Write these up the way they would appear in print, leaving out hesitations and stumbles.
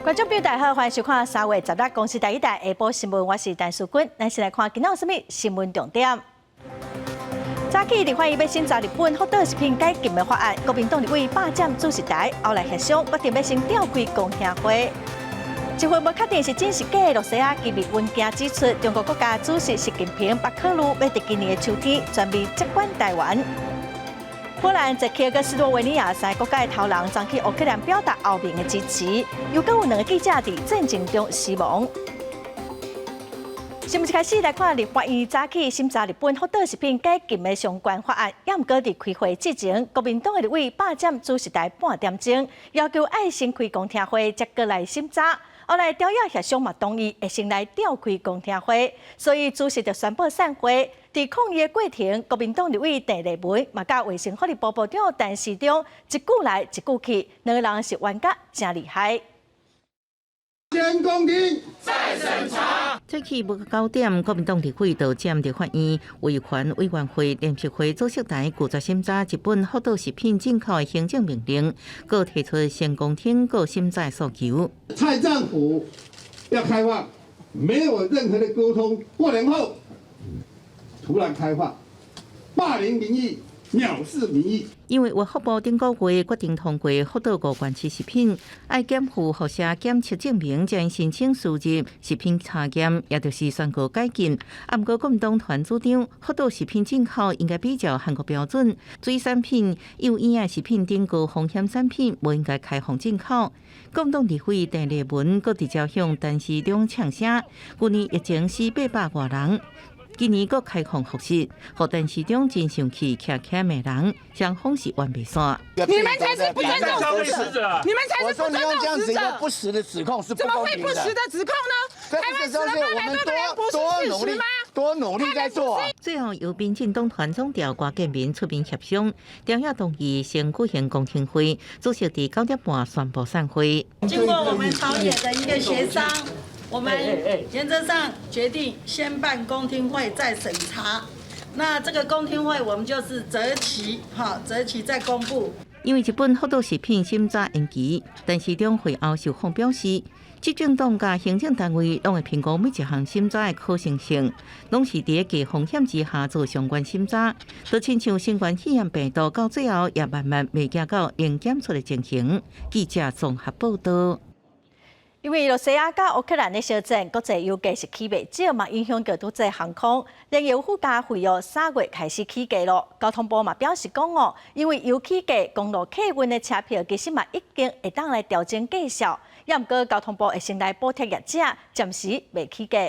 观众朋友大家好，欢迎收看3月16日公视第一台下晡新闻，我是陈淑君。咱先来看今仔有什么新闻重点。早起立法院要审查日本福岛食品解禁的法案，国民党立委霸占主席台，后来协商决定要先召开公听会。一份无确定是真是假的洛西亚机密文件指出，中国国家主席习近平把考虑要在今年的秋天全面接管台湾。波兰在捷克斯洛维尼亚3个国家的头人争取乌克兰表达后面的支持，又搁有2个记者在战争中死亡。新闻一开始来看，立法院早起审查日本福岛食品解禁的相关法案，也毋过伫开会之前，国民党的立委霸占主席台半点钟，要求爱先开公听会，才过来审查。后来朝野协商嘛同意，会先来召开公听会，所以主席就宣布散会。伫抗议的过程，国民党立委郑丽文嘛甲卫生福利部部长陈时中一句来一句去，2个人是冤家真厉害。先公听，再审查。早起无9点，国民党立委就占立法院维权委员会联席会主席台拒绝审查日本福岛食品进口的行政命令，佮提出先公听、佮审查诉求。蔡政府要开放，没有任何的沟通，过年后突然开放，霸凌民意，藐视民意。因为卫福部顶个月决定通过福岛5原期食品，爱减负辐射检测证明，才能申请输入食品查验，也就是宣告解禁。不过，国民党团主张福岛食品进口应该比照韩国标准，水产品、有营养食品等高风险产品不应该开放进口。国民党立委郑丽文阁直接向陈时中呛声，去年疫情死800多人。今年阁开放复试，互陈时中真生气，徛徛骂人，双方是完袂散。你们才是不尊重死者，你们才是不尊重死者。不实的指控是不怎么公平的。会不实的指控呢？台湾死了800多个人，不是事实吗？多努力在做。最后由民进党团总调郭建民出面协商，朝野同意先举行公听会，主席伫9点半宣布散会。经过我们朝野的一个协商。我们原则上决定先办公听会再审查，那这个公听会我们就是择期再公布。因为日本福岛食品审查延期，陈时中会后受访表示，执政党甲行政单位拢会评估每一项审查的可行性，拢是伫低风险之下做相关审查，就亲像新冠肺炎病毒到最后也慢慢未行到零检出的情形。记者综合报道。因为罗西亚甲乌克兰的小战，国际油价是起袂少，嘛影响到国际航空。燃油附加费用3月开始起价咯。交通部嘛表示讲哦，因为油起价，公路客运的车票其实嘛已经会当来调整价数，也毋过交通部会先来补贴业者，暂时未起价。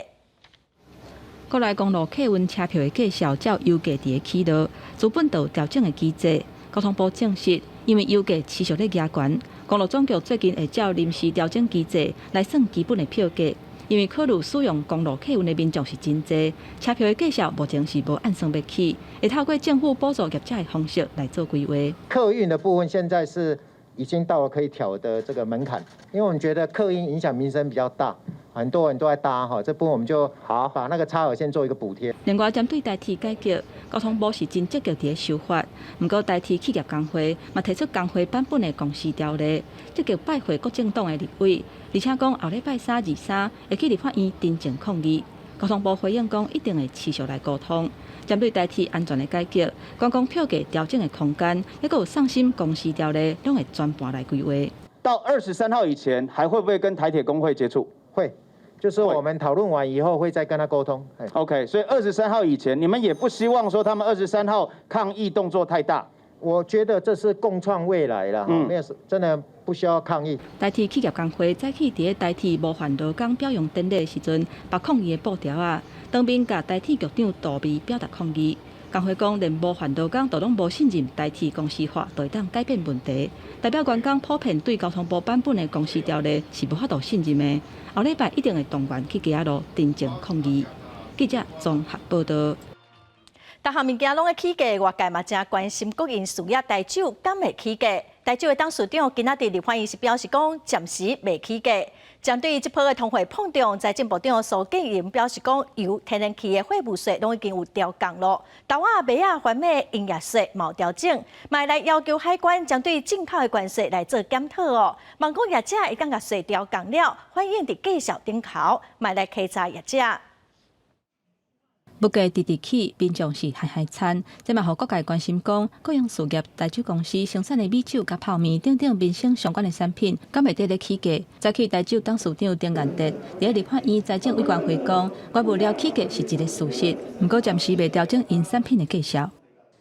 国内公路客运车票的价数照油价伫个起落，资本度调整的机制。交通部证实，因为油价持续咧压悬。公路总局最近会照临时调整机制来算基本的票价，因为考虑使用公路客运的民众是真多，车票的价数目前是无按算要起，会透过政府补助业者的方式来做规划。客运的部分现在是已经到了可以调的这个门槛，因为我们觉得客运影响民生比较大，很多人都在搭哈，这部分我们就把那个差额先做一个补贴。另外，针对代替改革，交通部是真积极伫修法，不过代替企业工会嘛提出工会版本的公司条例，积极拜会各政党的立委，而且讲后礼拜3、23会去立法院真正抗议。交通部回应讲，一定会持续来沟通。针对代替安全的改革，观光票价调整的空间，还有上新公司条例，拢会全盘来规划。到23号以前，还会不会跟台铁工会接触？会。就是我们讨论完以后会再跟他沟通。OK， 所以23号以前，你们也不希望说他们23号抗议动作太大。我觉得这是共创未来啦，没有真的不需要抗议。代替企业工会早起伫个代替无限劳工表扬典礼时阵，把抗议的布条啊，当面甲代替局长杜美表达抗议。工会讲，连无限劳工都拢无信任代替公司法，就会当改变问题。代表员工普遍对交通部版本的公司条例是无法度信任的。后礼拜一定会动员去街仔路真正抗议。记者综合报道。各项物件拢会起价，外界嘛真关心国营事业台酒敢会起价。台酒的董事长今仔日立法院是表示讲，暂时未起价。针对这波的通货膨胀，财政部长苏建荣表示讲，油、天然气的货物税拢已经有调降咯，豆仔、麦仔、番麦营业税冇调整，买来要求海关针对进口的关税来做检讨哦。望讲业者一旦甲税调降了，欢迎伫计小顶头买来稽查业者。物价直直起，民众是海海惨，这嘛互各界关心讲，各样事业、大酒公司生产的米酒、甲泡面等等民生相关的产品，敢会得咧起价？早起大酒董事长丁彦德伫立法院财政委员会讲，原物料起价是一个事实，不过暂时未调整因产品的价销。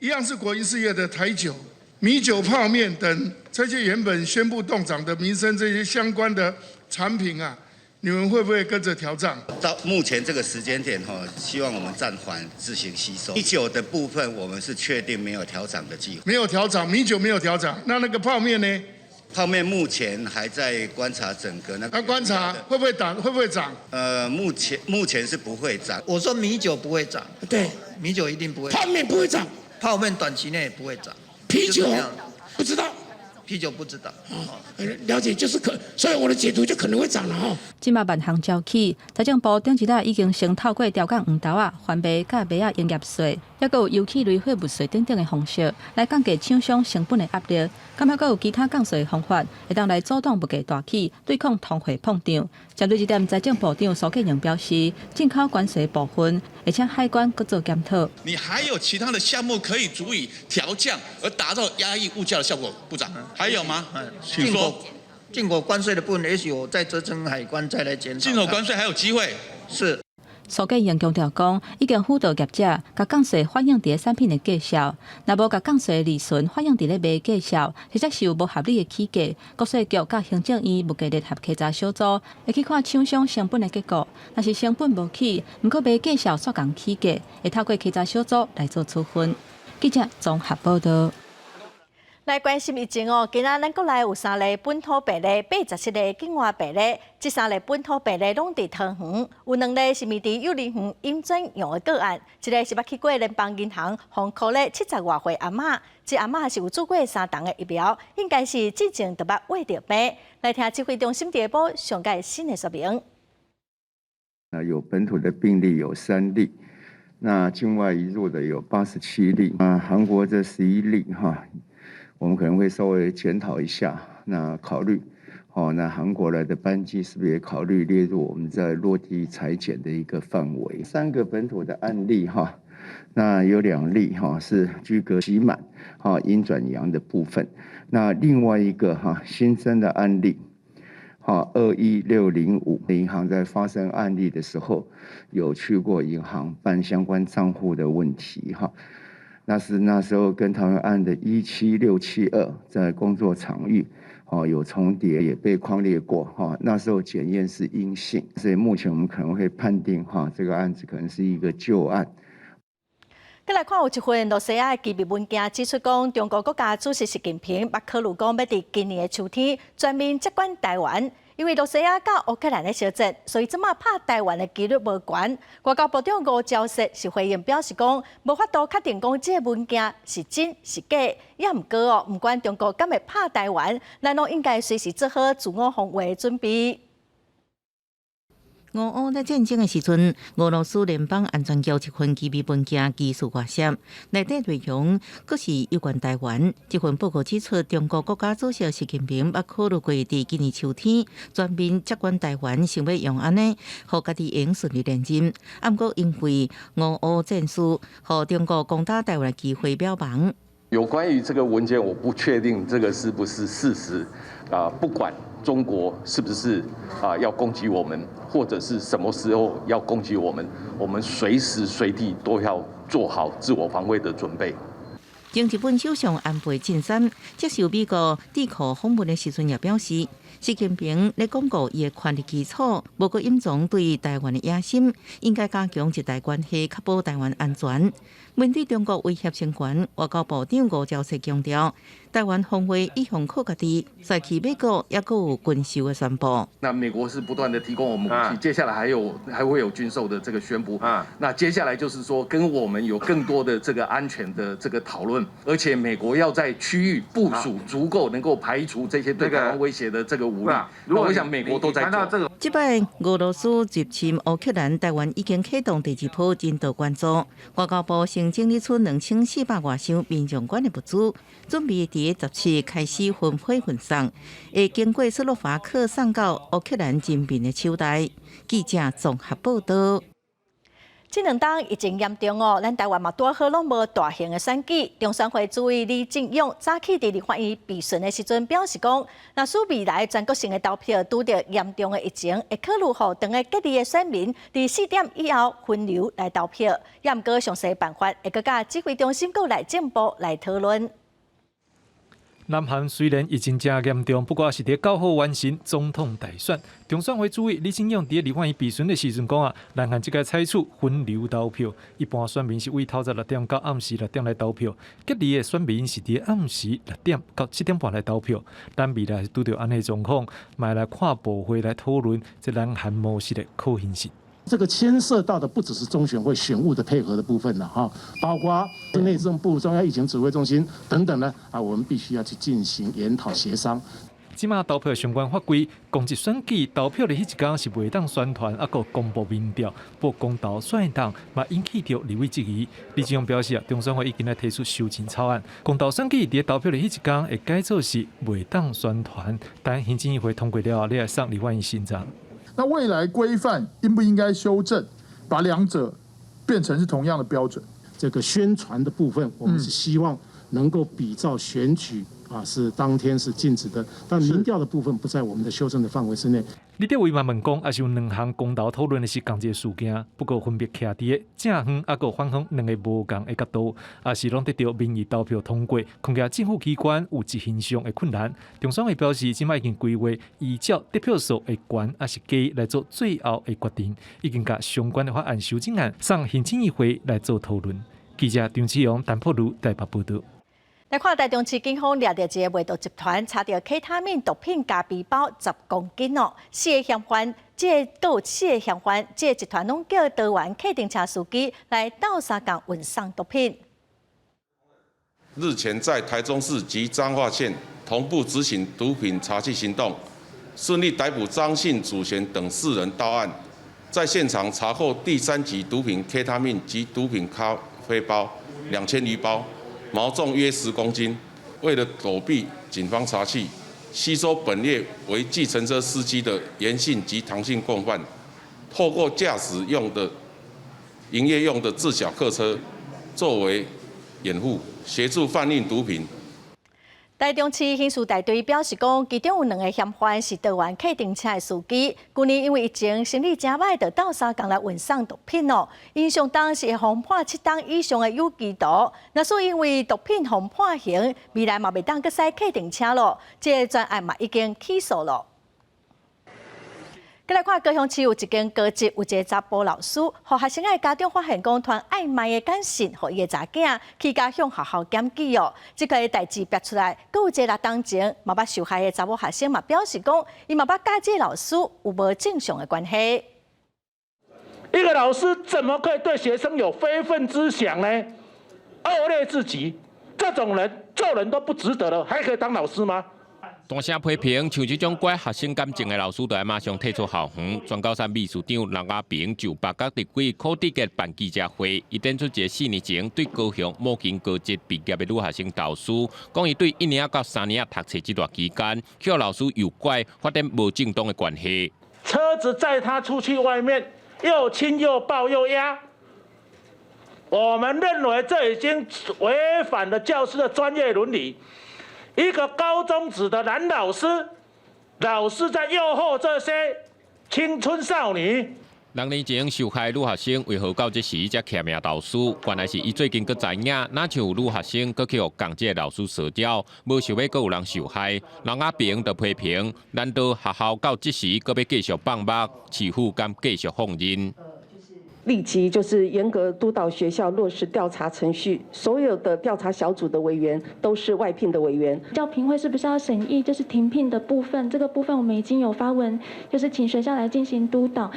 一样是国营事业的台酒、米酒、泡面等这些原本宣布冻涨的民生这些相关的产品啊。你们会不会跟着调涨？到目前这个时间点希望我们暂缓自行吸收。米酒的部分，我们是确定没有调涨的计划。没有调涨，米酒没有调涨，那个泡面呢？泡面目前还在观察整个那观察会不会涨？会不会涨？目前是不会涨。我说米酒不会涨，对，米酒一定不会。泡面不会涨，泡面短期内也不会涨。啤酒不知道。啤酒不知道，了解就是所以我的解读就可能会涨了哈。即马万行召起，财政部长一日已经先透过调降黄豆啊、番麦、甲麦仔营业税，还有油气类货物税等等的方式，来降低厂商成本的压力。敢还有其他降税方法，会当来阻挡物价大起，对抗通货膨胀。针对这点，财政部长苏建荣表示，进口关税部分，而且海关各做检讨。你还有其他的项目可以足以调降，而达到压抑物价的效果，部长？还有吗？请说。进口关税的部分，也许我再责成海关再来检讨。进口关税还有机会。是。苏建荣强调讲，已经辅导业者甲降税反映伫产品的价销，若无甲降税利润反映伫咧卖价销，或者是有无合理的起价，国税局甲行政院物价联合稽查小组会去看厂商成本的结果，若是成本无起，毋过卖价销煞共起价，会透过稽查小组来做处分。记者综合报道。来关心疫情哦，今仔咱国内有3例本土病例，87例境外病例，这3例本土病例拢伫桃园，有2例是面伫幼儿园阴转用的个案，一个是捌去过联邦银行放苦咧70外岁阿嬷，这阿嬷是有做过3档的疫苗，应该是之前就捌胃着病。来听指挥中心第一部上届新的说明。有本土的病例有3例，那境外移入的有87例，韩国这11例哈。我们可能会稍微检讨一下，那考虑，那韩国来的班机是不是也考虑列入我们在落地采检的一个范围？3个本土的案例哈，那有2例是居隔期满阴转阳的部分，那另外一个新增的案例21605银行在发生案例的时候，有去过银行办相关账户的问题那时候跟桃园案的17672在工作场域有重叠，也被匡列过那时候检验是阴性，所以目前我们可能会判定这个案子可能是一个旧案。再来看有一份罗西亚的机密文件指出，讲中国国家主席习近平捌考虑讲要伫今年的秋天全面接管台湾。因为罗西亚甲乌克兰的小战，所以即马拍台湾的几率无悬。外交部长吴钊燮是回应表示讲，无法度确定讲这个文件是真是假，也毋过毋管中国敢会拍台湾，咱拢应该随时做好自我防卫的准备。俄乌在战争的时阵，俄罗斯联邦安全局一份机密文件技术外泄，内底内容阁是有关台湾。这份报告指出，中国国家主席习近平捌考虑过伫今年秋天全面接管台湾，想要用安尼，互家己用顺利连任。不过因为俄乌战事，互中国攻打台湾的机会渺茫。有关于这个文件，我不确定这个是不是事实。不管中国是不是要攻击我们，或者是什么时候要攻击我们，我们随时随地都要做好自我防卫的准备。前日本首相安倍晋三接受美国智库访问的时阵，也表示，习近平咧巩固伊的权力基础，无过隐藏对台湾的野心，应该加强一台关系，确保台湾安全。面对中国威胁成权，外交部长吴钊燮强调，台湾防卫一向靠家己，赛去美国也阁有军售的宣布。那美国是不断的提供我们武器，接下来还会有军售的这个宣布。那接下来就是说，跟我们有更多的这个安全的这个讨论，而且美国要在区域部署足够能够排除这些对台湾威胁的这这个武力。那我想美国都在做。这摆俄罗斯入侵乌克兰，台湾已经启动第2波人道援助。外交部先整理出2400多箱民众馆的物资，准备伫17日开始分配分送，会经过斯洛伐克送到乌克兰人民的手袋。记者综合报道。这2天疫情严重哦，咱台湾嘛拄好拢无大型的选举。中选会主委李进勇早起伫立法院备询的时阵表示讲，若是未来全国性的投票拄着严重的疫情，会考虑互当个隔离的选民伫4点以后分流来投票，也毋过详细办法会搁甲指挥中心国内政部来讨论。南韩虽然疫情真严重，不过也是伫9号完成总统大选。中选会主委李进勇伫立法院备询的时阵讲啊，南韩即个采取分流投票，一般选民是为透早6点到暗时6点来投票，隔离的选民是伫暗时6点到7点半来投票。咱未来拄着安尼状况，卖来看部会来讨论这南韩模式的可行性。这个牵涉到的不只是中选会选务的配合的部分了哈，包括内政部、中央疫情指挥中心等等呢我们必须要去进行研讨协商。即马投票相关法规，公职选举投票的迄一天是袂当宣传，还佫公布民调，不公投选党，嘛引起着立委质疑。李进勇表示中选会已经来提出修正草案，公投选举伫投票的迄一天会改做是袂当宣传，但行政议会通过了后，你来送立法院审查。那未来规范应不应该修正，把两者变成是同样的标准？这个宣传的部分，我们是希望能够比照选举是当天是禁止的，但民调的部分不在我们的修正的范围之内。立法委员问讲，也是有2项公投讨论的是同一个事件，不过分别徛伫正方还有反方2个无同的角度，也是拢得到民意投票通过，恐惊政府机关有执行上的困难。中选会表示，即摆已经规划依照得票数的悬还是低来做最后的决定，已经甲相关的法案修正案送行政议会来做讨论。记者张启阳、陈柏如台北报道。来看台中市警方抓到一个卖毒集团，查到K他命毒品加皮包10公斤哦，4个嫌犯，这个集团拢叫台湾客停车司机来斗相共运送毒品。日前在台中市及彰化县同步执行毒品查缉行动，顺利逮捕张姓祖贤等4人到案，在现场查获第3级毒品K他命及毒品咖啡包2000余包。毛重约10公斤。为了躲避警方查缉，吸收本列为计程车司机的严姓及唐姓共犯，透过驾驶用的营业用的自小客车作为掩护，协助贩运毒品。台中市刑事大队表示讲，其中有2个嫌犯是台湾客停车的司机，去年因为疫情生意真歹，就斗相共来运送毒品哦。因相当是会防判7档以上的有期徒，若是因为毒品防判刑，未来嘛袂当搁使客停车咯。这个专案嘛已经起诉了。再来看高雄市有一间高职，有一个查甫老师，互学生的家长发现讲传暧昧的简讯，互伊的查囝去家向学校检举哦。这个代志逼出来，阁有一个6当前嘛捌受害的查某学生嘛表示讲，伊嘛捌甲这个老师有无正常的关系。一个老师怎么可以对学生有非分之想呢？恶劣至极，这种人做人都不值得了，还可以当老师吗？大声批评，像这种怪学生感情的老师，就要马上退出校园。全高山秘书长刘亚平就北角地区考地嘅办记者会，伊点出一个4年前对高雄某间高职毕业的女学生导师，讲伊对1年到3年读册这段期间，向老师有怪发展无正当的关系。车子载他出去外面，又亲又抱又压，我们认为这已经违反了教师的专业伦理。一个高中职的男老师在诱惑这些青春少女。2年前受害女学生为何到这时才欠命导师？原来是伊最近佮知影，哪像有女学生佮去互共这个老师烧掉，无想要佮有人受害。刘亚平就批评，难道学校到这时佮要继续放牧、欺负敢继续放任？立即就是严格督导学校落实调查程序，所有的调查小组的委员都是外聘的委员。教评会是不是要审议就是停聘的部分？这个部分我们已经有发文，就是请学校来进行督导。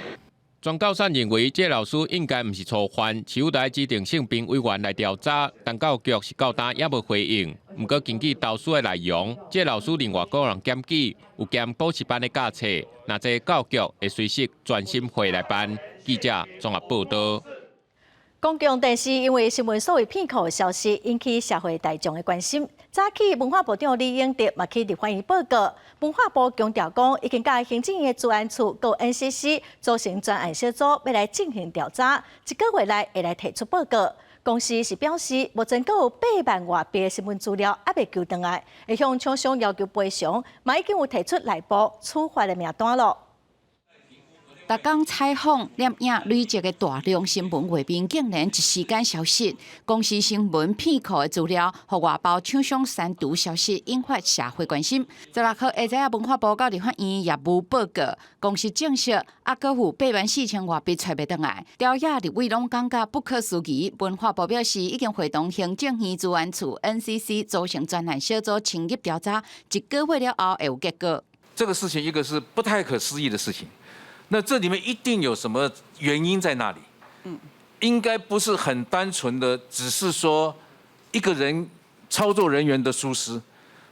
庄教授认为，这老师应该唔是初犯，市府来指定性平委员来调查，但教育局是到今也无回应。不过根据投诉的内容，这老师另外个人检举，有兼补习班的教册，那这教育局会随时专心会来办。记者综合报道。公共电视因为新闻所谓骗库的消息，引起社会大众的关心。早起文化部长李永德嘛去立法院报告，文化部强调讲，已经甲行政院治安处和 NCC 组成专案小组，要来进行调查，一个月内会来提出报告。公司是表示，目前阁有8万外笔的新闻资料还未救回来，会向厂商要求赔偿，嘛已经有提出内部处罚的名单了。逐工采访、摄影累积的大量新闻画面，竟然一时间消失。公司新闻骗库的资料，互外包厂商删除消息，引发社会关心。16号下早文化部到立法院业务报告，公司证实还阁有84000外笔找袂倒来。朝野立委拢感觉不可思议。文化部表示，已经会同行政院治安处 NCC 组成专案小组深入调查，一个月了后会有结果。这个事情，一个是不太可思议的事情。那这里面一定有什么原因在那里？应该不是很单纯的，只是说一个人操作人员的疏失，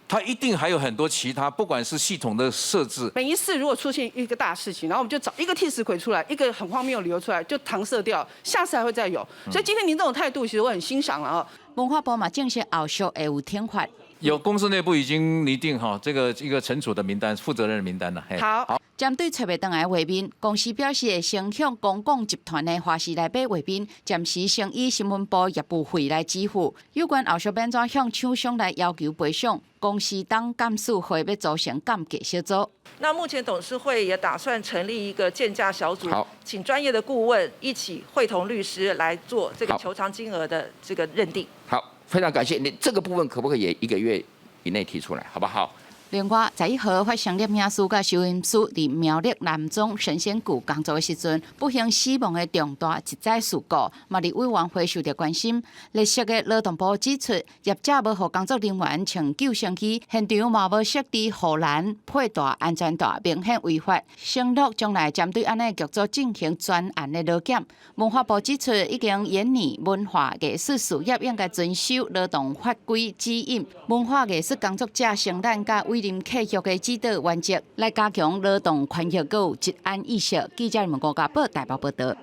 它一定还有很多其他，不管是系统的设置。每一次如果出现一个大事情，然后我们就找一个替死鬼出来，一个很荒谬的理由出来，就搪塞掉，下次还会再有。所以今天您这种态度，其实我很欣赏了啊。文化部嘛，正式后续会有天罚。有公司内部已经拟定这个一个惩处的名单、负责人的名单了。好。针对找袂倒来的画面，公司表示会先向公共集团的华视来买画面，暂时先以新闻部业务费来支付。有关后续变怎向厂商来要求赔偿，公司当监事会要组成监价小组。那目前董事会也打算成立一个鉴价小组，请专业的顾问一起会同律师来做这个求偿金额的这个认定。好，非常感谢你。这个部分可不可以也1个月以内提出来，好不好？另外，11号发生摄影师甲收音师伫苗栗南庄神仙谷工作的时阵，不幸死亡的重大一载事故，嘛伫委员会受到关心。列席的劳动部指出，业者无予工作人员穿救生衣，现场嘛无设置护栏、佩带、安全带，明显违法。承诺将来针对安尼剧组进行专案的劳检。文化部指出，已经研拟文化艺术事业应该遵守劳动法规指引，文化艺术工作者承担甲委任契约的指导原则，来加强劳动权益，有职安意识。记者们国家报台北报道。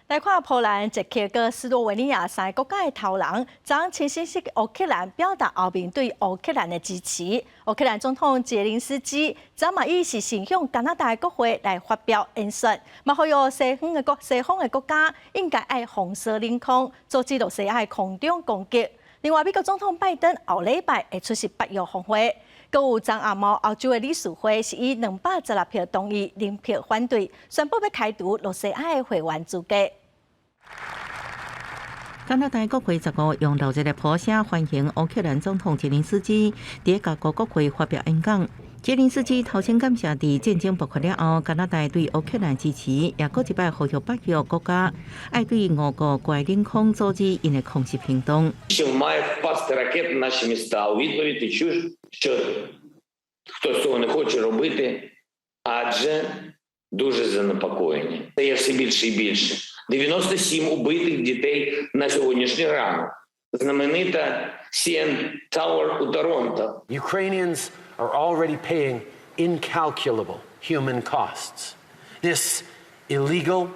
来看波兰、捷克和斯洛文尼亚3个国家的头人，将亲身去乌克兰表达后面对乌克兰的支持。乌克兰总统泽连斯基昨嘛以是先向加拿大国会来发表演说，嘛呼吁西方的国家应该爱红色领空，阻止罗西亚的空中攻击。另外，美国总统拜登后礼拜会出席北约峰会。阁有昨暗晡，欧洲的理事会是以216票同意、0票反对，宣布要开除罗西亚的会员资格。加拿大国会15日用热烈的炮声欢迎乌克兰总统泽连斯基伫各国国会发表演讲。泽连斯基头先感谢伫战争爆发了后，加拿大对乌克兰支持，也搁一摆呼吁北约国家爱对俄国过领空阻止因的空袭行动。Має впасти ракети на наші міста. У відповідь ти чуєш, що хтось цього не хоче робити, адже дуже занепокоєні. Це є все більше і більше. 97 убитих дітей на сьогоднішній ранок. Знаменита CN Tower у Торонто. Ukrainians are already paying incalculable human costs. This illegal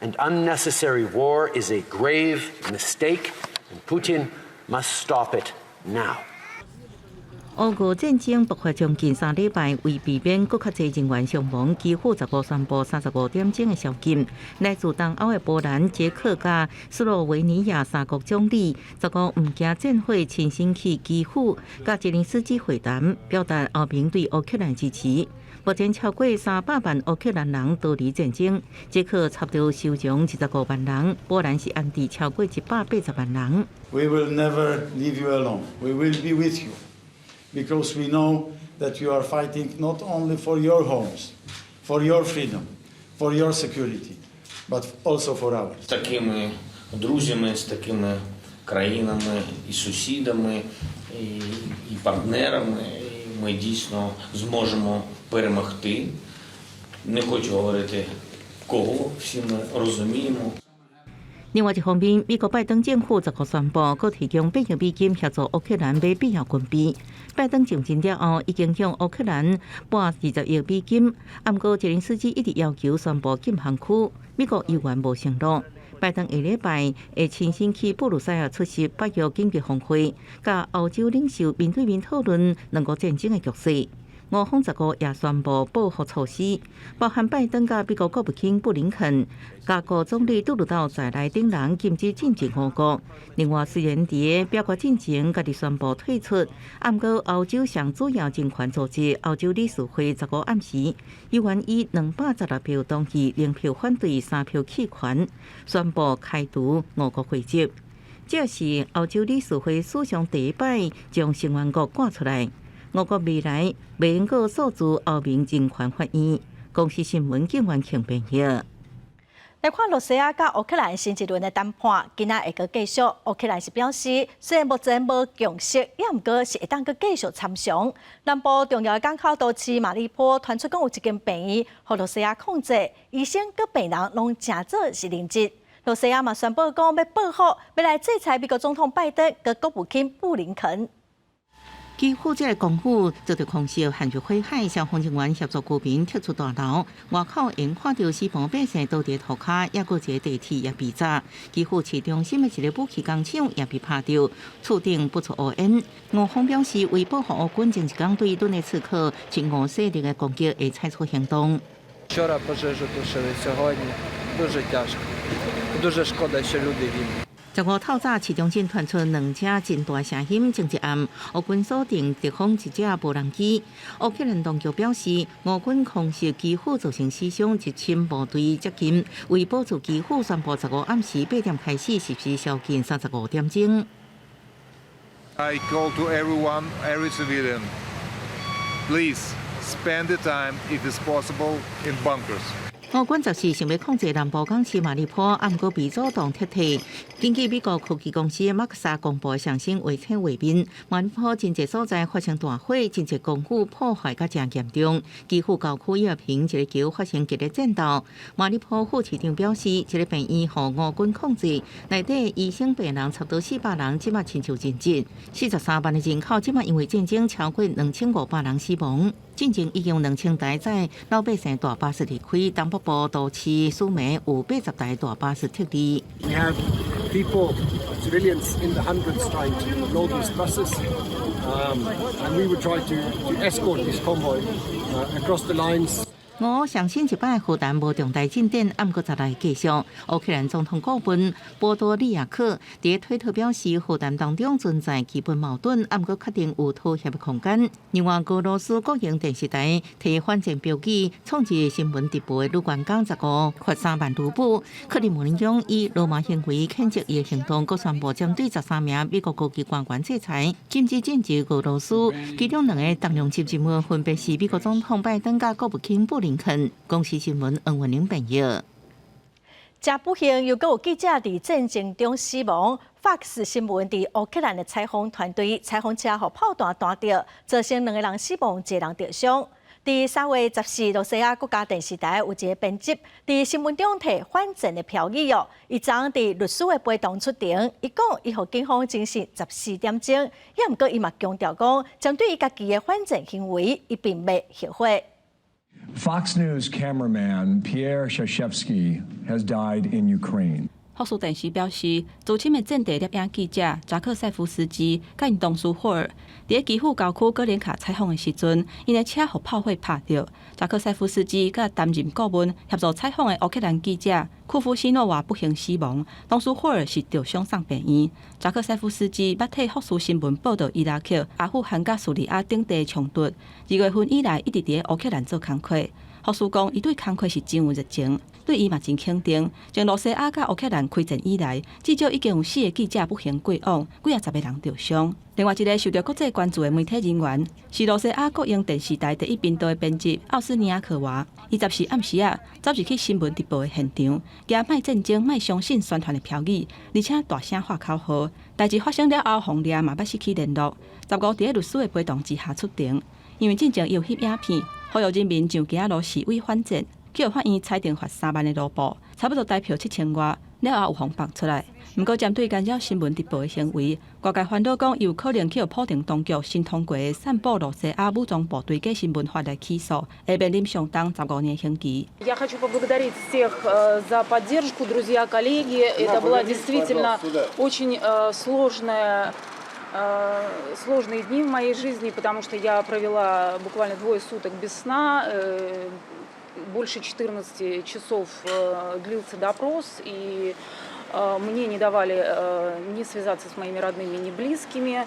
and unnecessary war is a grave mistake, and Putin must stop it now. 俄俄战争爆发将近3礼拜，为避免更较侪人员伤亡，几乎15宣布35点钟的宵禁。来自东欧的波兰、捷克加斯洛维尼亚3国总理15日唔惊战火，亲身去基辅，甲泽连斯基会谈，表达后面对乌克兰支持。目前超过300万乌克兰人逃离战争，捷克差不多收容15万人，波兰是安置超过180万人。We will never leave you alone. We will be with you. Because we know that you are fighting not only for your homes, for your freedom, for your security, but also for ours. З такими друзями, з такими країнами і сусідами, і партнерами ми дійсно зможемо перемогти. Не хочу говорити Кого всі ми розуміємо. 另外一方面，美国拜登政府10號宣布，佮提供8億美金協助烏克蘭買必要軍備。拜登上任了後，已經向烏克蘭撥20億美金。不過，澤連斯基一直要求宣布禁航區，美國依然無承諾。拜登下禮拜會親身去布魯塞爾出席北約緊急峰會，甲歐洲領袖面對面討論兩國戰爭嘅局勢。俄方15也宣布報復措施，包含拜登甲美國國務卿布林肯、加國總理杜魯道在內等人禁止進入俄國。另外，雖然喺表決進程家己宣布退出，不過歐洲上主要政權組織歐洲理事會15暗時，依然以216票同意0票反對3票棄權，宣布開除俄國會籍。這是歐洲理事會史上第一擺將成員國趕出來。俄國未來未能夠訴諸歐盟人權法院。公司新聞警員慶評議。來看羅西亞甲烏克蘭新一輪的談判，今仔會閣繼續。烏克蘭是表示，雖然目前無共識，也毋過是會當閣繼續參詳。南部重要的港口都市馬里坡傳出講有一間病院，互羅西亞控制，醫生佮病人攏正做是臨職。羅西亞嘛宣布講要報復，要來制裁美國總統拜登佮國務卿布林肯。基輔這個公府遭到空襲，陷入火海，消防人員協助居民跳出大樓。外口因看到死亡百姓倒在塗骹，也個一個地鐵也被炸。基輔市中心的一個武器工廠也被拍掉，厝頂不出烏煙。俄方表示，為保護俄軍前一天對頓涅茨克親俄勢力的攻擊，會採取行動。Вчора пожежу тушили, сьогодні дуже тяжко. Дуже шкода, що люди гинуть. 15透早市中心傳出2架真大聲音，前一暗俄軍鎖定敵方一架無人機。烏克蘭當局表示，俄軍空襲基輔造成死傷，1000部隊接近，為保住基輔，宣布15暗時8點開始實施宵禁35點鐘。I call to everyone, every civilian, please spend the time, if it's possible, in bunkers. 俄軍就是想要控制南部港市馬里坡，不過被阻擋撤退。根據美國科技公司馬克薩公布的上星衛星畫面，馬里坡真濟所在發生大火，真濟工具破壞甲真嚴重。基輔郊區也平一個橋發生激烈戰鬥。馬里坡副市長表示，這個病院互俄軍控制，內底醫生病人差不多400人，即馬親像戰爭。43萬的人口，即馬因為戰爭超過2500人死亡。進前已經有2000台載老百姓大巴士離開，東北部都市蘇梅有80台大巴士撤離。We have people, civilians in the hundreds trying to load these buses, and we would try to escort this convoy across the lines. 我相信一擺負擔無重大進展，不過再來繼續。烏克蘭總統顧問波多利亞克在推特表示，負擔當中存在基本矛盾，不過確定有妥協的空間。另外，俄羅斯國營電視台提反戰標記，創自新聞直播的盧冠剛15罰3萬盧布。克里姆林宮以羅馬行為譴責伊的行動，各宣布針對13名美國高級官員制裁，禁止進入俄羅斯。其中2個當量級人物分別是美國總統拜登甲國務卿布林肯。公司新聞恩文玲朋友。真不幸，又閣有記者佇戰爭中死亡。Fox 新聞佇烏克蘭的採訪團隊採訪車互炮彈彈着，造成2個人死亡，1個人著傷。佇3月14日，羅西亞國家電視台有一個編輯佇新聞中提反戰的標語哦，伊昨佇律師的陪同出庭，伊講伊互警方證實14點鐘，也毋過伊嘛強調講，針對伊家己的反戰行為，伊並未後悔。Fox News cameraman Pierre Shashevsky has died in Ukraine. 福斯電視表示，資深的戰地攝影記者扎克塞夫斯基甲因同事霍爾，佇基輔郊區哥連卡採訪的時陣，因的車互炮火拍着。扎克塞夫斯基甲擔任顧問協助採訪的烏克蘭記者庫夫西諾娃不幸死亡，同事霍爾是著傷送病院。扎克塞夫斯基捌替福斯新聞報道伊拉克、阿富汗甲敘利亞等地的衝突，2月份以來一直佇烏克蘭做工課。福斯講，伊對工課是真有熱情，對伊嘛真肯定。從羅西亞甲烏克蘭開戰以來，至少已經有4個記者不幸過往，幾10個人著傷。另外一個受到國際關注的媒體人員是羅西亞國營電視台第一頻道的編輯奧斯尼亞科娃。伊14暗時走入去新聞直播的現場，加賣戰爭、賣相信宣傳的標語，而且大聲喊口號。代志發生了後，紅掠嘛要失去聯絡。15日，律師的陪同之下出庭，因為進前有翕影片，呼籲人民上街路示威反戰。去互法院裁定罚3万的路补，差不多台票7000外，了后有放放出来。不过，针对干扰新闻直播的行为，外界烦恼讲有可能去普丁当局新通过的散布罗西亚武装部队假新闻法来起诉，会面临相当15年刑期。Я хочу поблагодарить всех за поддержку, друзья, коллеги. Это была действительно очень сложные дни в моей жизни, потому что я провела буквально 2 суток без сна. Больше 14 часов длился допрос, и мне не давали ни связаться с моими родными, ни близкими,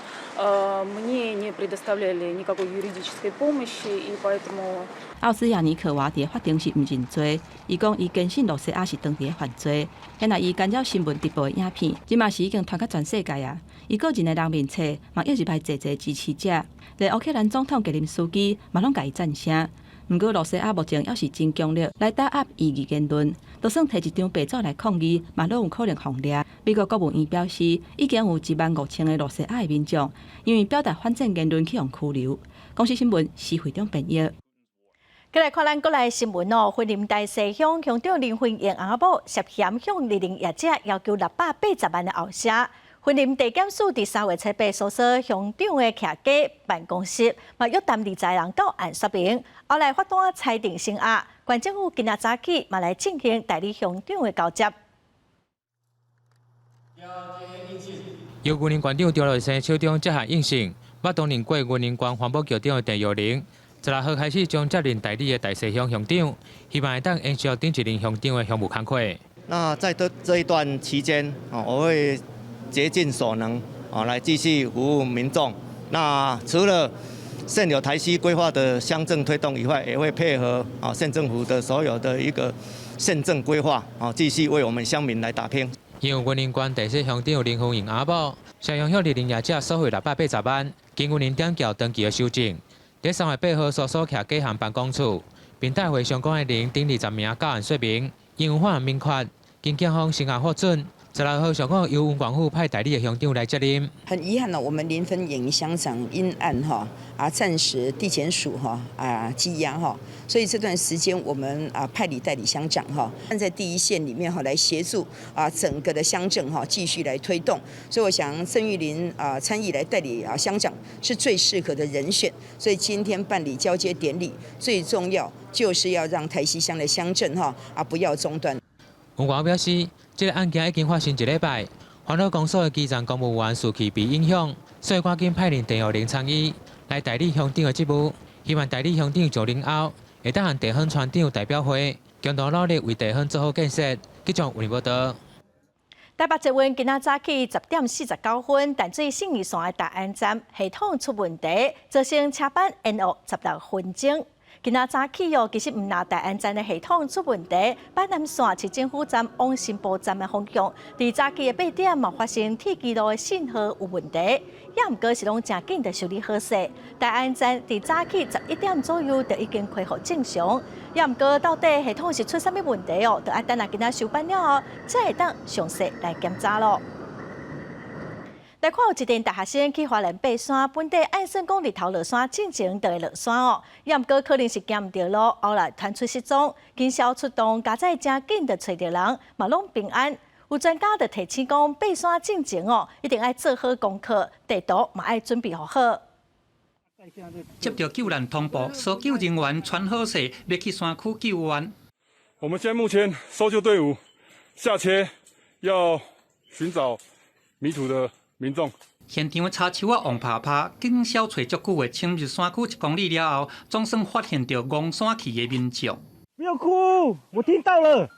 мне не предоставляли никакой юридической помощи, и поэтому... 奥斯亚尼克瓦伫法庭是毋认罪，伊讲伊坚信罗西亚是当地的犯罪。现在伊干扰新闻直播的影片，即嘛是已经传到全世界啊！伊个人的人面册嘛一直派济支持者，连乌克兰总统格林斯基嘛拢甲伊赞声。不过罗西亚目前也是真强力来打压异议言论，就算摕一张白纸来抗议，嘛拢有可能放掠。美国国务院表示，已经有15000个罗西亚的民众因为表达反战言论去用拘留。公司新闻是会长编译。再来看咱国内新闻哦，云林大西乡乡长林慧英阿某涉嫌向利林业者要求680万的后车。云林地检署伫3月7日搜索乡长的徛家办公室，嘛约谈20人到案说明，后来法官裁定成案。县政府今仔早起嘛来进行代理乡长的交接。由云林县长赵立生手中接下应讯，捌担任过云林县环保局长的陈玉玲，16号开始将接任代理的大西乡乡长，希望会当延续顶一任乡长的项目工作。那在这一段期间，我会竭尽所能，来继续服务民众。那除了现有台西规划的乡政推动以外，也会配合县政府的所有的一个县政规划，继续为我们乡民来打拼。因为云林县第四乡长林凤英阿某，向向利林业者索贿680万，经云林点桥登记的修正。在3月8号搜索徛家项办公处，并带回相关的人等20名到案说明，因有法案明确，经警方审核获准。16号上午由文管处派代理的乡长来接任。很遗憾呢，我们林分营乡长因案暂时地检署羁押所以这段时间我们派理代理乡长站在第一线里面来协助整个的乡政继续来推动。所以我想郑玉玲参与来代理乡长是最适合的人选。所以今天办理交接典礼，最重要就是要让台西乡的乡政不要中断。文管表示，这个案件已经发生1礼拜，环岛公所的基层公务员士气被影响，所以赶紧派任陈玉玲参与来代理乡长的职务。希望代理乡长上任后，会当和地方村长代表会共同努力为地方做好建设。记者为报道。台北捷运今仔早起10点49分，淡水信义线的大安站系统出问题，造成车班延误16分钟。今仔早起其实唔拿大安站的系统出问题，北南线市政府站往新埔站的方向，伫早起的8点嘛发生铁基路的信号有问题，也毋过是拢正紧的修理好势。大安站伫早起11点左右就已经恢复正常，也毋过到底系统是出啥物问题就要等下今仔收班了后，才会当详细来检查咯。来看有一群大学生去花莲爬山，本地按算讲日头落山进前就会落山也毋过可能是行毋着路，后来传出失踪。警消出动，加载真紧就找着人，嘛拢平安。有专家就提醒讲，爬山进前一定要做好功课，地图嘛要准备好。接到救援通报，搜救人员穿好势要去山区救援。我们现在目前搜救队伍下车，要寻找迷途的民众。现场的柴树啊，旺拍拍，警消找足久的，侵入山区1公里了后，总算发现到昂山去的民众。不要哭，我听到了。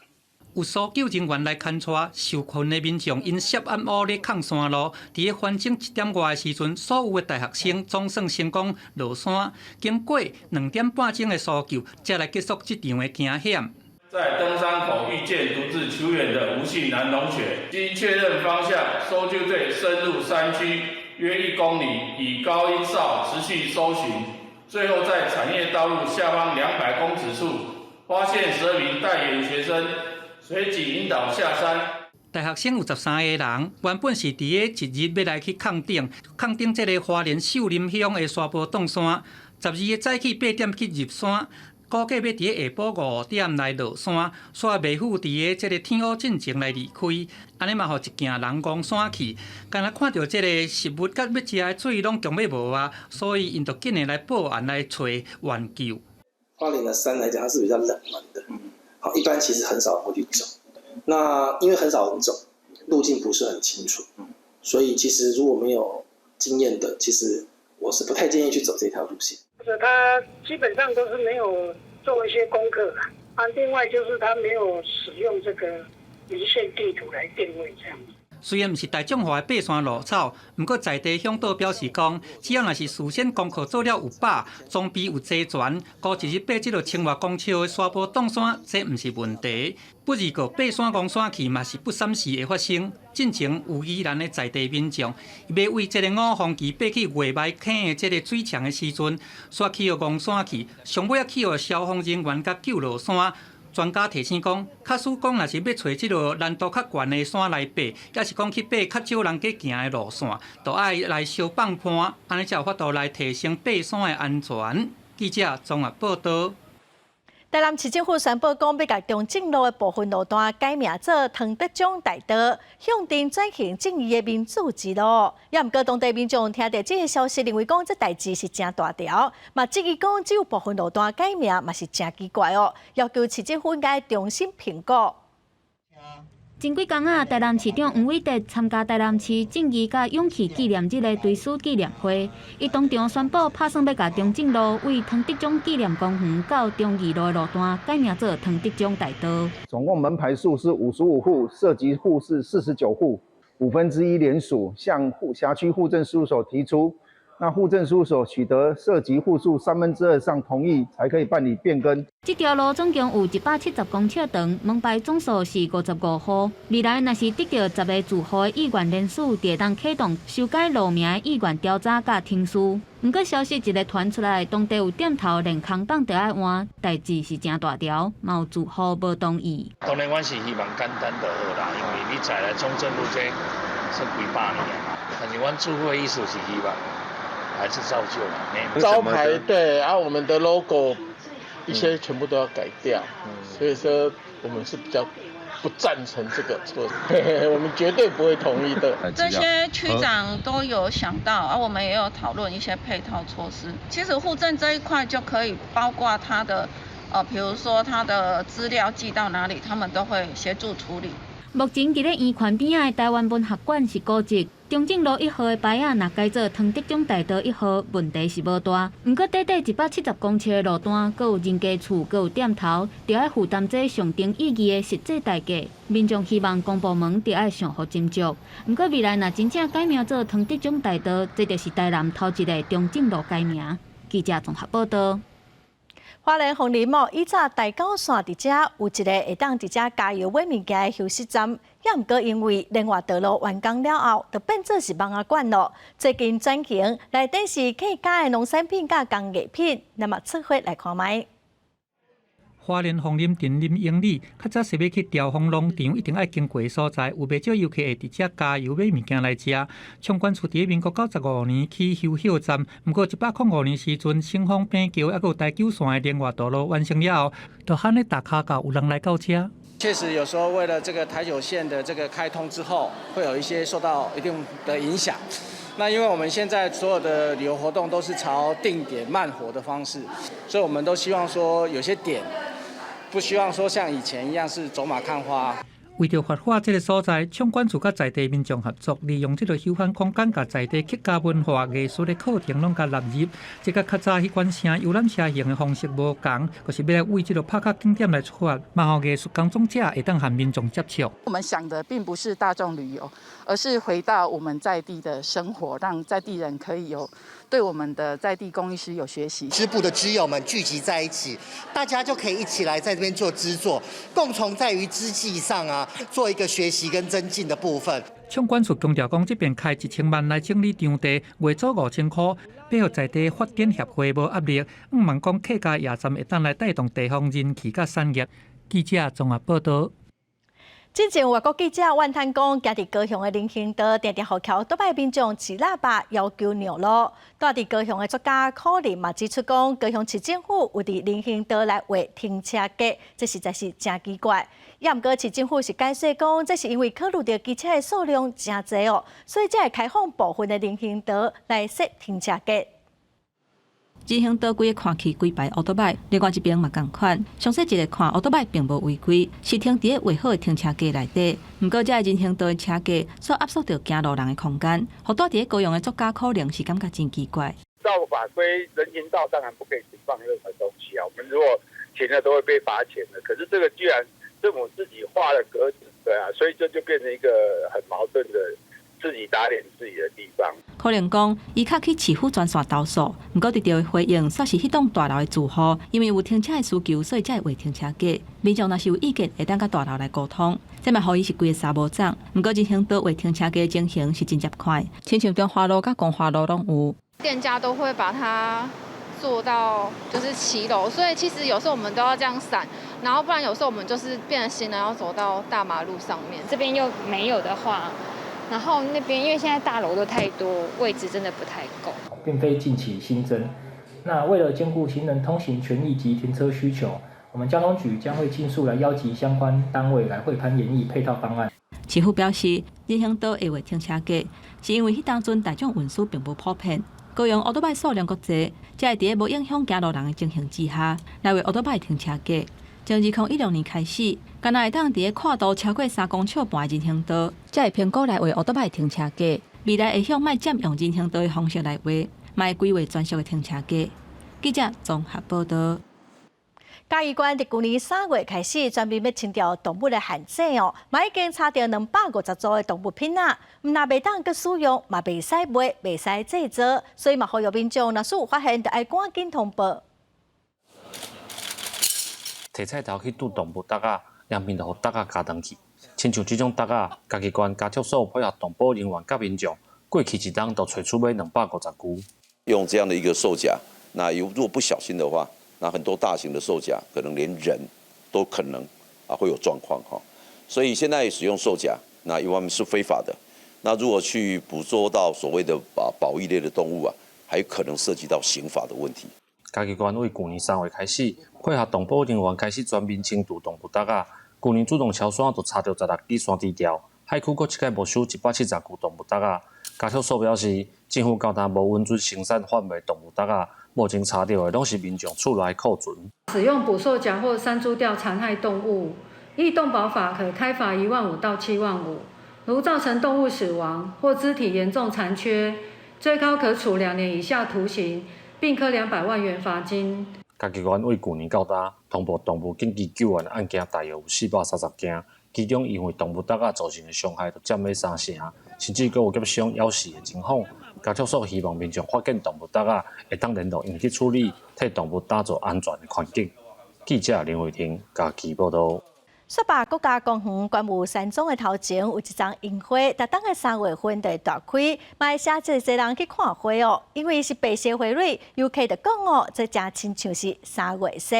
有搜救人员来勘察，受困的民众因涉案乌咧抗山路，伫个反正1点外的时阵，所有的大学生总算成功落山。经过2点半钟的搜救，才来结束这场的惊险。在登山口遇见独自求援的吴姓男同学，经确认方向，搜救队深入山区约1公里，以高音哨持续搜寻，最后在产业道路下方200公尺处发现12名待援学生，随即引导下山。大学生有13个人，原本是伫个1日要来去垦丁这个花莲秀林乡的沙坡洞山，12个早起8点去入山。估计要伫下晡5点来落山，煞袂赴伫个即个天乌进前来离开，安尼嘛，互一行人戆山去。敢若看到即个食物甲要食的水拢强要无啊，所以因就紧的来报案来找援救。花莲的山来讲，它是比较冷门的，好，一般其实很少人会去走。那因为很少人走，路径不是很清楚，所以其实如果没有经验的，其实我是不太建议去走这条路线。他基本上都是没有做一些功课啊，另外就是他没有使用这个离线地图来定位这样子。虽然不是大众化的爬山路草，不过在地向导表示讲，只要若是事先功课做了有把，装备有齐全，估一日爬这个千外公尺的沙坡洞山，这不是问题。不如果爬山讲山去嘛是不闪时会发生。进前有宜兰的在地民众，伊要为这个五峰旗爬去月眉坑的这个水墙的时阵，煞去望山去，上尾去消防人员甲救落山。专家提醒讲，假使讲若是要找即个难度较悬的山来爬，也是讲去爬较少人去行的路线，就爱来小放盘，安尼才有法度来提升爬山的安全。记者综合报道。台南市政府宣布讲，要甲中正路的部分路段改名做唐德宗大道，向前转型正义的民主之路。也毋过，当地民众听到这个消息，认为讲这代志是真大条，嘛质疑讲只有部分路段改名，嘛是真奇怪哦。要求市政府应该重新评估。前几天啊，台南市长黄伟德参加台南市正义甲勇气纪念日的追思纪念会，伊当场宣布打算要甲中正路为唐德宗纪念公园到忠义路的路段改名做唐德宗大道。总共门牌数是55户，涉及户是49户，1/5联署向辖区户政事务所提出。那户政事务所取得涉及户数2/3以上同意，才可以办理变更。这条路总共有170公尺长，门牌总数是55户。未来若是得到10个住户的意愿联署，就当启动修改路名的意愿调查甲听书。不过消息一个传出来，当地有点头连空棒就爱换，代志是真大条，嘛有住户无同意。当然，我是希望简单就好啦，因为你在来中正路这算几百年嘛，但是阮住户的意思是希望。还是照旧了，招牌对，我们的 logo 一些全部都要改掉，所以说我们是比较不赞成这个措施，我们绝对不会同意的。这些区长都有想到，我们也有讨论一些配套措施。其实户政这一块就可以包括他的，比如说他的资料寄到哪里，他们都会协助处理。目前伫咧圆环边仔的台湾文学馆是古迹，中正路1号的牌仔若改做唐德宗大道1号，问题是无大。不过短170公尺的路段，阁有人家厝，阁有点头，就要负担这象征意义的实际代价。民众希望公部门就要上好斟酌。不过未来若真正改名做唐德宗大道，这就是台南头一个中正路改名。记者综合报道。花莲凤林以早大高线伫遮有一个会当伫遮加油买物件的休息站，也毋过因为另外道路完工了后，就变做是蚊仔馆咯。最近转型，内底是客家的农产品甲工艺品，那么出发来看卖。花莲凤林镇林英里，较早是要去调峰农场，一定爱经过的所在，有袂少游客会伫遮加油买物件来食。冲关厝伫民国95年起休息站，不过105年时阵，新丰板桥还有台九线的连外道路完成了后，就喊咧大卡到有人来到遮。确实，有时候为了这个台九线的这个开通之后，会有一些受到一定的影响。那因为我们现在所有的旅游活动都是朝定点慢活的方式，所以我们都希望说有些点。不希望说像以前一样是走马看花。为着活化这个所在，冲关厝甲在地民众合作，利用这个休闲空间，甲在地客家文化艺术的课程拢甲纳入。这甲较早迄款城游览车型的方式无同，就是要来为这个拍卡景点来出发，嘛互艺术工作者会当和民众接触。我们想的并不是大众旅游，而是回到我们在地的生活，让在地人可以有对我们的在地工艺师有学习。织布的织友们聚集在一起，大家就可以一起来在这边做织作，共同在于织技上做一个学习跟增进的部分。冲关厝强调讲，这边开1000万来整理场地，月租5000块，要互在地发展协会无压力。望讲客家夜站会当来带动地方人气甲产业。记者综合报道。之前外国记者怨叹讲，家伫高雄的林兴道常常互桥倒摆民众饲喇叭要求让路。住伫高雄的作家柯林嘛指出讲，高雄市政府有伫林兴道来划停车格，这实在是真奇怪。也毋过市政府是解释讲，这是因为考虑到机车的数量真侪哦，所以才会开放部分的林兴道来设停车格。林兴道规个看起规排奥多摆，另外一边嘛共款。详细一个看奥多摆并无违规，是停伫个划好的停车格内底。毋过，这林兴道的车格所压缩到行路人的空间，互住伫高雄的作家可能是感觉真奇怪。照法规，人行道当然不可以停放任何东西啊。我们如果停了都会被罚钱的。可是这个既然政府自己画了格子，对啊，所以这就变成一个很矛盾的。自己打脸自己的地方。可能讲，伊较去市府专线投诉，毋过得到回应，煞是迄栋大楼的住户，因为有停车的需求，所以才会划停车格。民众若是有意见，会当甲大楼来沟通。这嘛，互伊是规个沙无长。毋过，进行倒划停车格的情形是真接快，亲像中华路甲公华路拢有。店家都会把它做到就是骑楼，所以其实有时候我们都要这样闪，然后不然有时候我们就是变成行人要走到大马路上面，这边又没有的话。然后那边因为现在大楼都太多，位置真的不太够，并非近期新增。那为了兼顾行人通行权益及停车需求，我们交通局将会尽速来邀集相关单位来会勘研议配套方案。市府表示，林兴道会划停车格，是因为迄当阵大众运输并不普遍，高雄奥多摆数量较侪，才会伫个无影响行路人的情形之下，来为奥多摆停车格。从2016年开始，敢若会当伫个跨度超过3公尺半的人行道，才会评估来为奥多摆停车格。未来会向卖占用人行道的方式来划，嘛会规划专属的停车格。记者综合报道。嘉义县伫去年3月开始，专门要清掉动物的限制哦，嘛已经查到250组的动物品啊，毋若袂当佮使用，嘛袂使卖，袂使制作，所以嘛呼吁民众若是有发现，就要赶紧通报。摕菜头去拄动物袋啊，两边就互袋啊加登去。亲像这种袋啊，嘉义县家畜所配合动保人员甲民众，过去一冬都找出买250具。用这样的一个售价，那如果不小心的话，那很多大型的售价可能连人都可能会有状况哈。所以现在使用售价，那一方面是非法的。那如果去捕捉到所谓的保育类的动物啊，还有可能涉及到刑法的问题。嘉义县为去年3月开始，配合动保人员开始全面清除动物袋啊。去年主动超山就查到16支山猪条，海区搁一概没收170具动物袋啊。家畜所表示，政府交代无允准生产贩卖动物袋啊，目前查到的拢是民众厝内库存。使用捕兽夹或山猪吊残害动物，依动保法可开罚15000到75000。如造成动物死亡或肢体严重残缺，最高可处2年以下徒刑，并科200万元罚金。嘉义县为去年到达通报动物紧急救援案件大约有430件，其中因为动物袋啊造成的伤害就占了3成，甚至阁有急伤夭死的情况。家畜所希望民众发现动物袋啊，会当联络用去处理，替动物打造安全的环境。记者林伟霆嘉义报道。雪霸国家公园关务山庄的头前有一丛樱花，逐当的3月份就会大开，嘛会写真侪人去看花哦。因为是白色花蕊，游客就讲哦，这真亲像是3月色。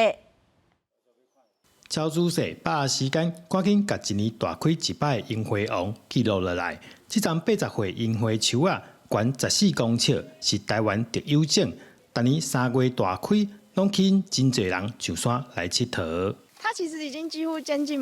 超仔细把握时间，赶紧甲一年大开一摆的樱花王记录落来。这丛80岁樱花树啊，悬14公尺，是台湾特有种。逐年3月大开，拢吸引真侪人上山来佚佗。它其实已经几乎接近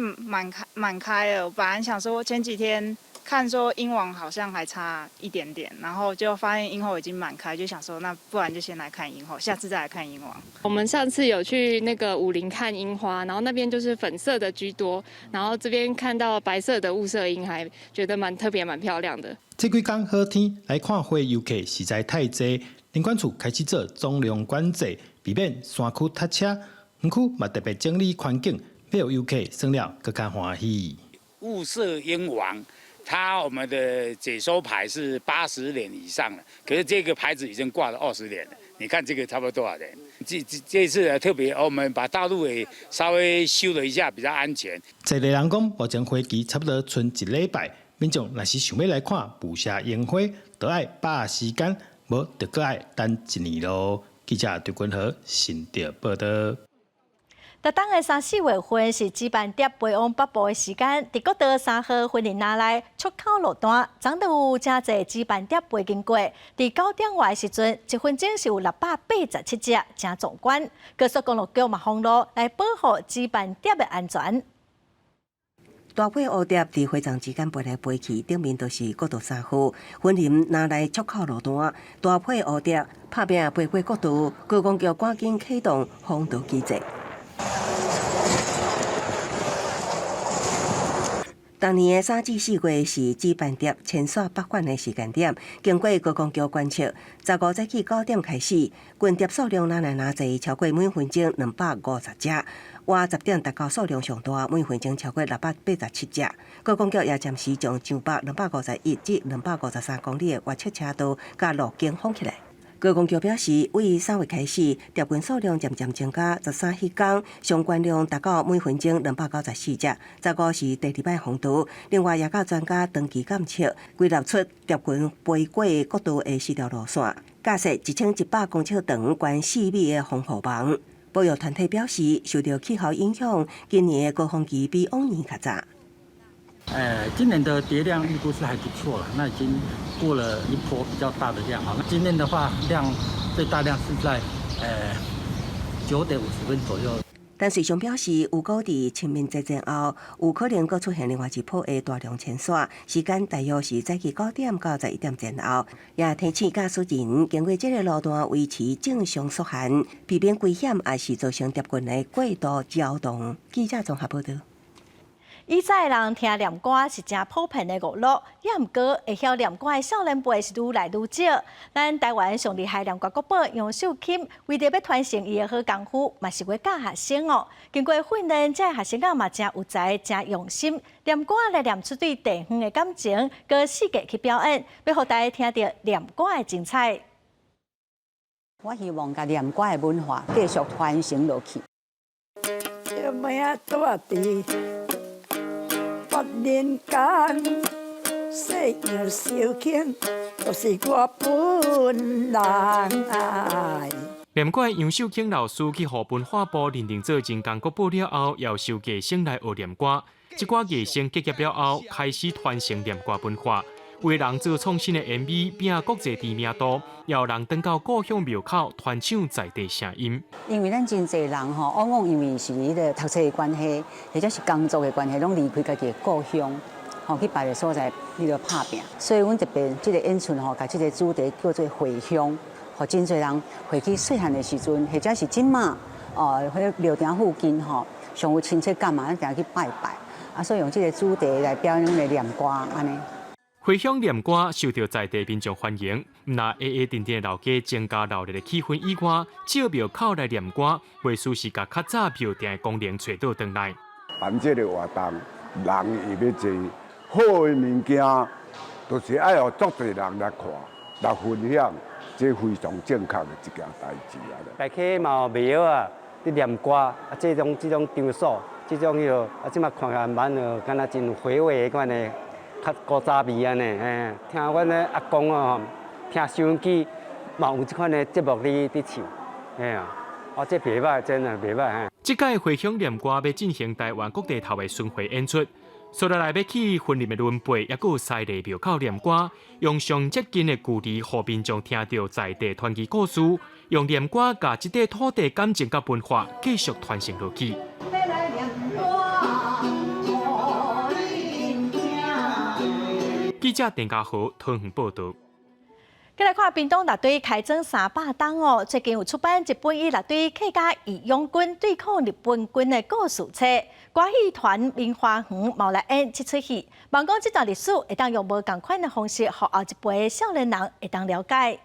满开了。我本来想说前几天看说樱王好像还差一点点，然后就发现樱后已经满开，就想说那不然就先来看樱后，下次再来看樱王。我们上次有去那个武陵看樱花，然后那边就是粉色的居多，然后这边看到白色的雾社樱，还觉得蛮特别、蛮漂亮的。这几天好天来看花游客实在太多，林管处开始做总量管制，避免山区塞车。园区嘛特别整理环境，要游客算了更加欢喜。雾社樱王，我们的解说牌是80年以上了，可是这个牌子已经挂了20年了。你看这个差不多多少年？这次特别，我们把道路也稍微修了一下，比较安全。一个人讲，目前花期差不多剩1礼拜，民众若是想要来看雾社樱花，就要把握时间，无就搁要等1年咯。记者刘君和新竹报道。特当的3、4月份是举办碟飞往北部的时间，伫国道3号婚礼那内出口路段，总都有真侪举办碟飞经过。伫9点外的时阵，1分钟是有687只，真壮观。高速公路局嘛封路来保护举办碟的安全。大尾乌蝶伫会场之间飞来飞去，顶面就是国道3号婚礼那内出口路段。大尾乌蝶拍拼飞过国道，高公局赶紧启动封道机制。当年的3至4月是举办碟签刷北返的时间点，经过高公局观测，15早起9点开始，群碟数量哪侪超过每分钟250只，晚10点达到数量上大，每分钟超过687只。高公局也暂时将上北251至253公里的越侧车道甲路径封起来。高公局表示，为3月开始，碟群数量渐渐增加，13迄天上关量达到每分钟294只，15是第2摆封道。另外，也甲专家长期监测，归纳出碟群飞过国道的4条路线，架设1100公尺长、悬4米的防护网。保育团体表示，受到气候影响，今年的高峰期比往年较早。今年的蝶量预估是还不错了，那已经过了一波比较大的量。好，那今年的话最大量是在9点50分左右。但水上表示，有估伫清明节前后，有可能佫出现另外一波的大量签刷，时间大约是早起9点到11点前后。也提醒驾驶人经过这个路段维持正常速限，避免危险，也是造成碟群的过度交通。记者综合报道。以前人听念歌是真普遍的娱乐，也毋过会晓念歌的少年辈是愈来愈少。咱台湾上厉害念歌国宝杨秀琴，为着要传承伊的好功夫，嘛是会教学生哦。经过训练，这学生仔嘛真有才、真用心，念歌来念出对地方的感情，搁世界去表演，要互大家听到念歌的精彩。我希望甲念歌的文化继续传承落去。小妹啊，大弟。8年间，细杨小琴，就是我本人。念歌杨秀卿老师去互文化部认定做人工国宝了后，要收艺生来学念歌。这寡艺生结业了后，开始传承念歌文化，为人做创新的 MV， 拼国际知名度，要人登到故乡庙口传唱在地声音。因为咱真侪人吼，往往因为是伊个读册的关系，或者是工作的关系，拢离开家己的故乡，吼去别个所在去了打拼。所以阮特别这个演出吼，把这个主题叫做回乡，互真侪人回去细汉的时阵，或者是今嘛，迄庙埕附近吼，上有亲切感嘛，咱定去拜拜。啊，所以用这个主题来表演来念歌安尼。回乡念歌受到在地民众欢迎，唔那定的老家增加热烈的气氛以外，借庙口来念歌，袂输是甲较早庙埕的功能找到回来。办这个活动，人伊要坐好的物件，都是爱有足侪人来看、来分享，这非常正确的一件代志啊！大家嘛庙啊，伫念歌啊，这种场所，这种即马看起蛮敢若真回味款的。较古早味安尼，听阮的阿公哦，听收音机嘛有即款的节目伫唱，这袂歹，真的袂歹。这届回乡念歌要进行台湾各地头的巡回演出，所来要去婚礼的轮辈，也有西丽庙口念歌，用上接近的距离，互民众听到在地传奇故事，用念歌把这块土地感情甲文化继续传承落去。记者田家豪桃园报道。再来看屏东乐队开整300档哦，最近有出版一本以乐队客家义勇军对抗日本军的故事册。歌戏团明花园毛来演这出戏，望讲这段历史会当用无同款的方式，让后一辈的少年人会当了解。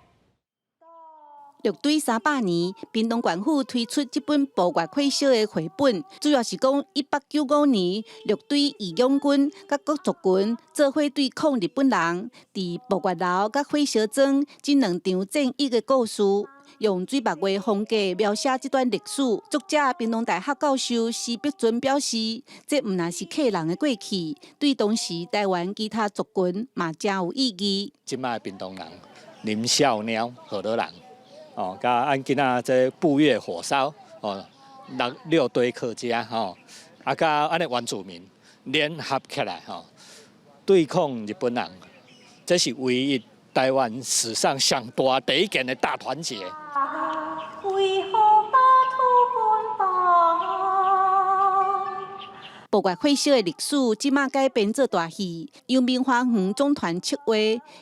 乐队300年，屏东县府推出这本部外绘小的绘本，主要是讲1895年乐队义勇军甲各族群做伙对抗日本人，伫部外楼甲火烧庄这两场战役的故事，用水墨画风格描写这段历史。作者屏东大学教授施碧尊表示，这毋但是客人的过去，对当时台湾其他族群嘛真有意义。即摆屏东人林小鸟好多人。甲咱今仔这步月火烧6堆客家吼，啊甲安尼原住民联合起来吼，对抗日本人，这是唯一台湾史上上大第一件的大团结。爆月火烧的历史，即马改编做大戏，由明华园总团策划，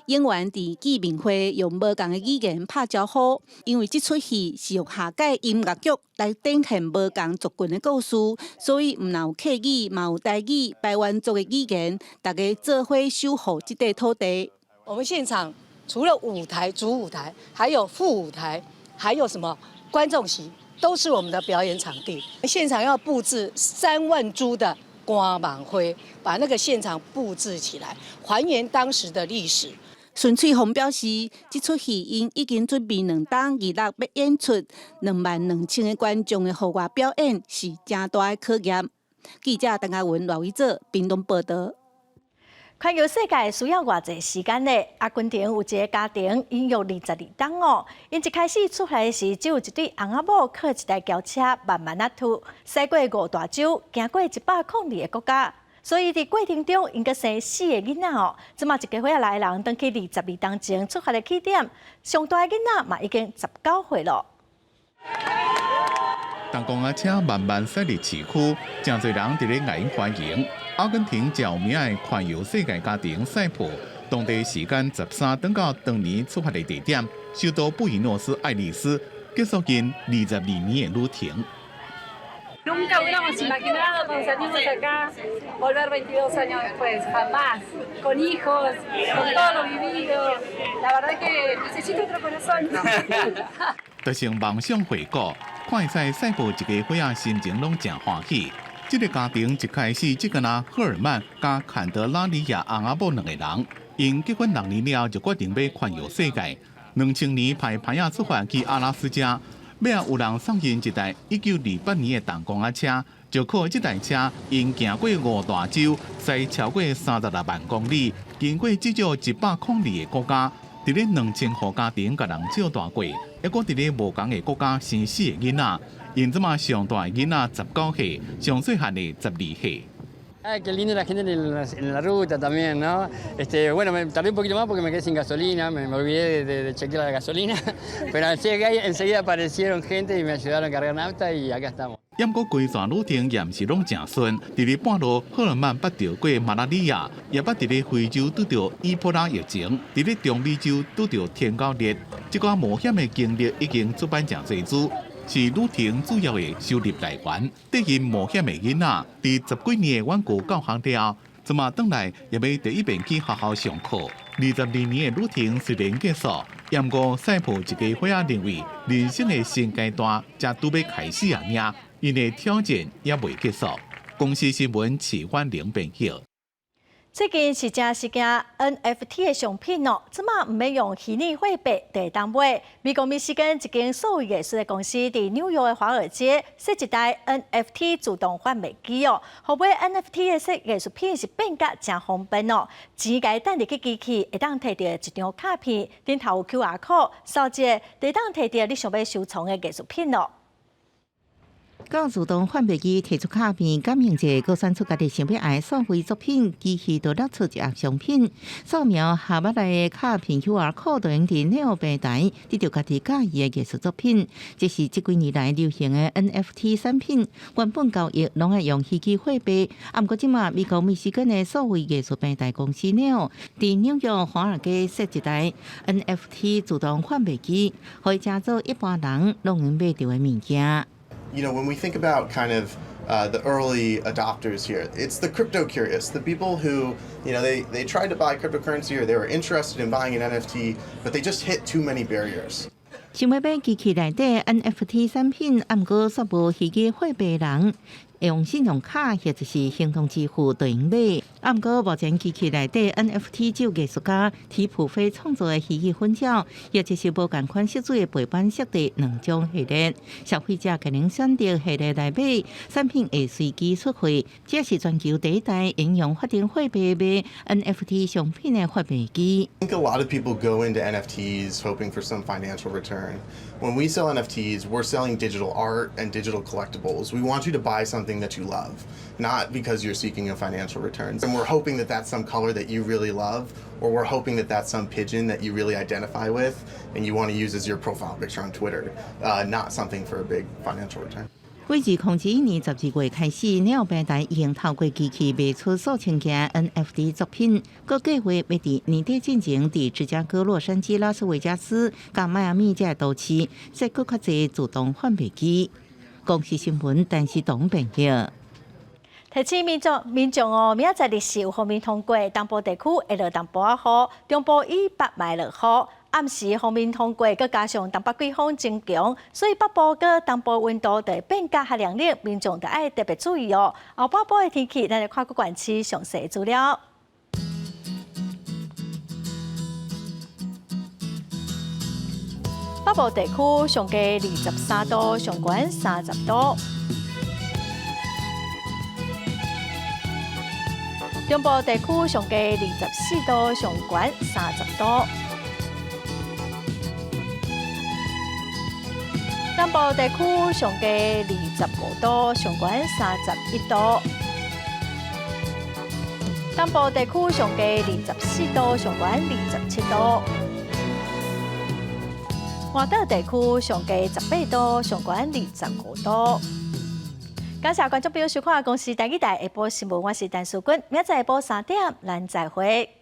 演员伫见面会用无同的语言拍招呼。因为这出戏是用下届音乐剧来展现无同族群的故事，所以唔但有客语，嘛有台语、排湾族的语言，大家做伙守护这块土地。我们现场除了舞台、主舞台，还有副舞台，还有什么观众席，都是我们的表演场地。现场要布置3万株的光芒灰，把那个现场布置起来，还原当时的历史。孙翠红表示，这出戏因已经准备2档26要演出，22000个观众的户外表演是正大的考验。记者陈嘉文、廖伟做屏东报道。环游世界需要偌济时间呢？阿根廷有一个家庭，因用22档哦，因一开始出来时只有一对翁仔某靠一台轿车慢慢啊拖，驶过5大洲，行过102个国家，所以伫过程中应该生4个囡仔哦。即马一家伙仔来人，登去22档前出发的起点，上大的囡仔嘛已经19岁了。当公仔车慢慢驶入市区，真侪人伫咧外迎欢迎。阿根廷著名的环游世界家庭赛普，当地时间13等到当年出发的地点，首都布宜诺斯艾利斯，结束近22年的旅程。Nunca hubiéramos imaginado cuando salimos acá volver 22 años después, jamás, con hijos, con todo lo vivido. La verdad que necesito otro corazón. 就像梦想回顾，看在赛普一家伙仔心情拢真欢喜。这个家庭一开始只敢若赫尔曼加坎德拉里亚翁仔某2个人，因结婚6年了就决定要环游世界。2000年派牌仔出发去阿拉斯加，要有人送因一台1928年的重公仔车，就靠这台车因行过5大洲，驶超过36万公里，经过至少102个国家，伫咧2000户家庭甲人照大过，还阁伫咧无同的国家生4个囡仔。因即马上大的囡仔19岁，上细汉的12岁。Ay, qué lindo la gente en la ruta también, ¿no? Bueno, me tardé un poquito más porque me quedé sin gasolina, me olvidé de chequear la gasolina, pero enseguida aparecieron gente y me ayudaron a cargar nafta y acá estamos. 不过规段旅程也毋是拢正顺，伫咧半路，赫尔曼捌着过马拉里亚，也捌伫咧非洲拄着伊波拉疫情，伫咧中美洲拄着天高热，这个冒险的经历已经出版真侪书。是旅程主要的收入来源。对因冒险的囡仔，伫10几年的远古教学了，即马转来也要第一遍去学校上课。22年的旅程虽然结束，不过赛普一家伙仔认为人生的新阶段才拄要开始啊！尔，因的挑战也未结束。公司新闻齐焕玲编辑。最近是件NFT 的商品哦，即马唔免用虚拟货币就会当买。美国密西根一间数位艺术的公司伫纽约的华尔街设一台 NFT 自动贩卖机哦，好买 NFT 的设艺术品是变甲真方便哦。钱家等入去机器，会当摕到一张卡片，顶头有 QR code， 扫一个就当摕到你想要收藏的艺术品哦。到自动贩卖机提出卡片，感应者各选出家己想要爱的数位作品，机器就拿出一盒商品，扫描下捌来的卡片 QR code， 就用伫内务平台得到家己喜欢的艺术作品。这是这几年来流行的 NFT 产品，原本交易拢爱用虚拟货币，不过即马美国密西根的数位艺术平台公司 Neo 伫纽约华尔街设一台 NFT 自动贩卖机，可以加做一般人拢能买到的物件。You know, when we think about kind of the early adopters here, it's the crypto curious, the people who, you know, they tried to buy cryptocurrency or they were interested in buying an NFT, but they just hit too many barriers. 想要买机器内底 NFT 产品，不过煞无虚拟货币的人，会用信用卡或者是行动支付对应买。啊，毋过目前机器内底 NFT 只有艺术家提普飞创作的虚拟分照，也就是无共款色水的背板设定两种系列，消费者可能选择系列来买，产品会随机出货。这是全球第一台应用法定货币买 NFT 商品的发币机。I think a lot of people go into NFTs hoping for some financial return. When we sell NFTs, we're selling digital art and digital collectibles. We want you to buy something that you love, not because you're seeking a financial return. And we're hoping that that's some color that you really love, or we're hoping that that's some pigeon that you really identify with and you want to use as your profile picture on Twitter, not something for a big financial return. 为2021年12月开始，鸟平台已经透过机器卖出数千件 NFT 作品，各计划要伫年底进行伫芝加哥、洛杉矶、拉斯维加斯、甲迈阿密这些都市设更较侪自动贩卖机。公视新闻陈时东报道。提醒民众哦，明仔载日时有方面通过，东部地区会落东部仔雨，中部以北卖落雨。暗时方面通过，佮加上东北季风增强，所以北部佮东部温度就会变较较凉冷，民众就要特别注意哦。后半部的天气，咱来看各县市详细资料。北部地区上低23度，上悬30度。中部地区上低24度，上悬30度。南部地区上低25度，上悬31度。东部地区上低24度，上悬27度。华岛地区上低18度，上悬25度。感谢观众朋友收看《公视台语台下晡新闻》，我是陈淑君，明仔载下晡3点，咱再会。